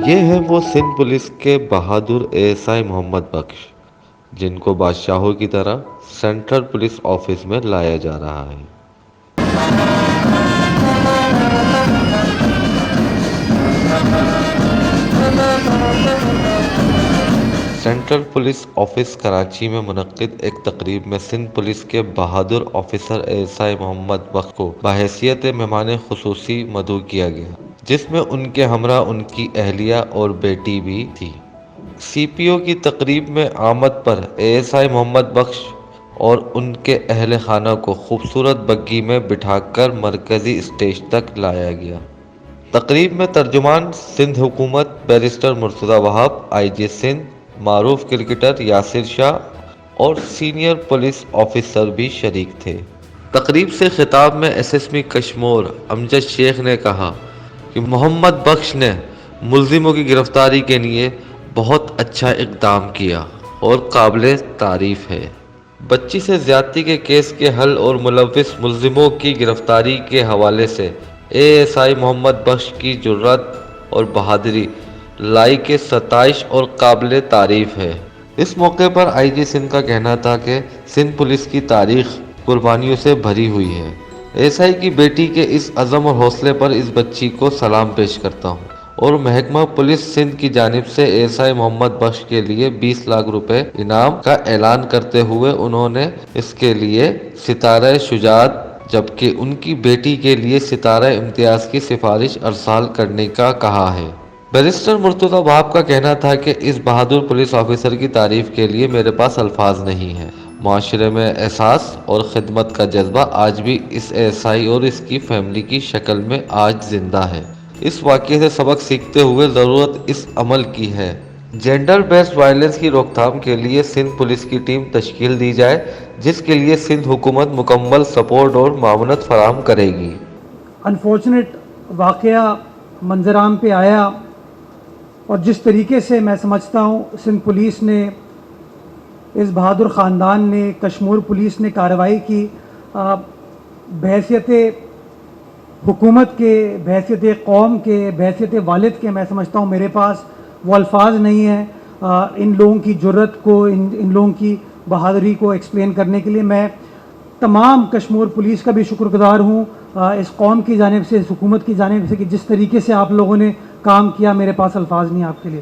یہ ہیں وہ سندھ پولیس کے بہادر ASI محمد بخش، جن کو بادشاہوں کی طرح سینٹرل پولیس آفس میں لایا جا رہا ہے۔ سینٹرل پولیس آفس کراچی میں منعقد ایک تقریب میں سندھ پولیس کے بہادر آفیسر ASI محمد بخش کو بحیثیت مہمان خصوصی مدعو کیا گیا، جس میں ان کے ہمراہ ان کی اہلیہ اور بیٹی بھی تھی۔ CPO کی تقریب میں آمد پر ASI محمد بخش اور ان کے اہل خانہ کو خوبصورت بگی میں بٹھا کر مرکزی اسٹیج تک لایا گیا۔ تقریب میں ترجمان سندھ حکومت بیرسٹر مرتضی وہاب، IG سندھ، معروف کرکٹر یاسر شاہ اور سینئر پولیس آفیسر بھی شریک تھے۔ تقریب سے خطاب میں SSP کشمور امجد شیخ نے کہا کہ محمد بخش نے ملزموں کی گرفتاری کے لیے بہت اچھا اقدام کیا اور قابل تعریف ہے۔ بچی سے زیادتی کے کیس کے حل اور ملوث ملزموں کی گرفتاری کے حوالے سے ASI محمد بخش کی جرأت اور بہادری لائق ستائش اور قابل تعریف ہے۔ اس موقع پر IG سندھ کا کہنا تھا کہ سندھ پولیس کی تاریخ قربانیوں سے بھری ہوئی ہے۔ ASI کی بیٹی کے اس عزم اور حوصلے پر اس بچی کو سلام پیش کرتا ہوں اور محکمہ پولیس سندھ کی جانب سے ASI محمد بخش کے لیے 20 لاکھ روپے انعام کا اعلان کرتے ہوئے انہوں نے اس کے لیے ستارہ شجاعت جبکہ ان کی بیٹی کے لیے ستارہ امتیاز کی سفارش ارسال کرنے کا کہا ہے۔ بیرسٹر مرتضی وہاب کا کہنا تھا کہ اس بہادر پولیس آفیسر کی تعریف کے لیے میرے پاس الفاظ نہیں ہیں۔ معاشرے میں احساس اور خدمت کا جذبہ آج بھی اس ASI اور اس کی فیملی کی شکل میں آج زندہ ہے۔ اس واقعے سے سبق سیکھتے ہوئے ضرورت اس عمل کی ہے جینڈر بیسڈ وائلنس کی روک تھام کے لیے سندھ پولیس کی ٹیم تشکیل دی جائے، جس کے لیے سندھ حکومت مکمل سپورٹ اور معاونت فراہم کرے گی۔ انفارچونیٹ واقعہ منظر عام پہ آیا اور جس طریقے سے میں سمجھتا ہوں سندھ پولیس نے، اس بہادر خاندان نے، کشمور پولیس نے کارروائی کی، بحیثیت حکومت کے، بحیثیت قوم کے، بحیثیت والد کے، میں سمجھتا ہوں میرے پاس وہ الفاظ نہیں ہیں ان لوگوں کی جرأت کو، ان لوگوں کی بہادری کو ایکسپلین کرنے کے لیے۔ میں تمام کشمور پولیس کا بھی شکر گزار ہوں، اس قوم کی جانب سے، اس حکومت کی جانب سے، کہ جس طریقے سے آپ لوگوں نے کام کیا، میرے پاس الفاظ نہیں آپ کے لیے۔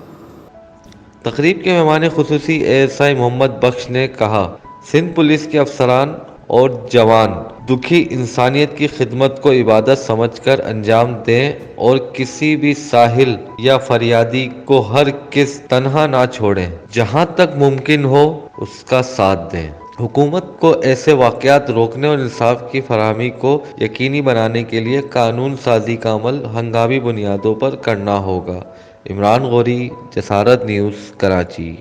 تقریب کے مہمان خصوصی ASI محمد بخش نے کہا، سندھ پولیس کے افسران اور جوان دکھی انسانیت کی خدمت کو عبادت سمجھ کر انجام دیں اور کسی بھی ساحل یا فریادی کو ہرگز تنہا نہ چھوڑیں، جہاں تک ممکن ہو اس کا ساتھ دیں۔ حکومت کو ایسے واقعات روکنے اور انصاف کی فراہمی کو یقینی بنانے کے لیے قانون سازی کا عمل ہنگامی بنیادوں پر کرنا ہوگا۔ عمران غوری، جسارت نیوز، کراچی۔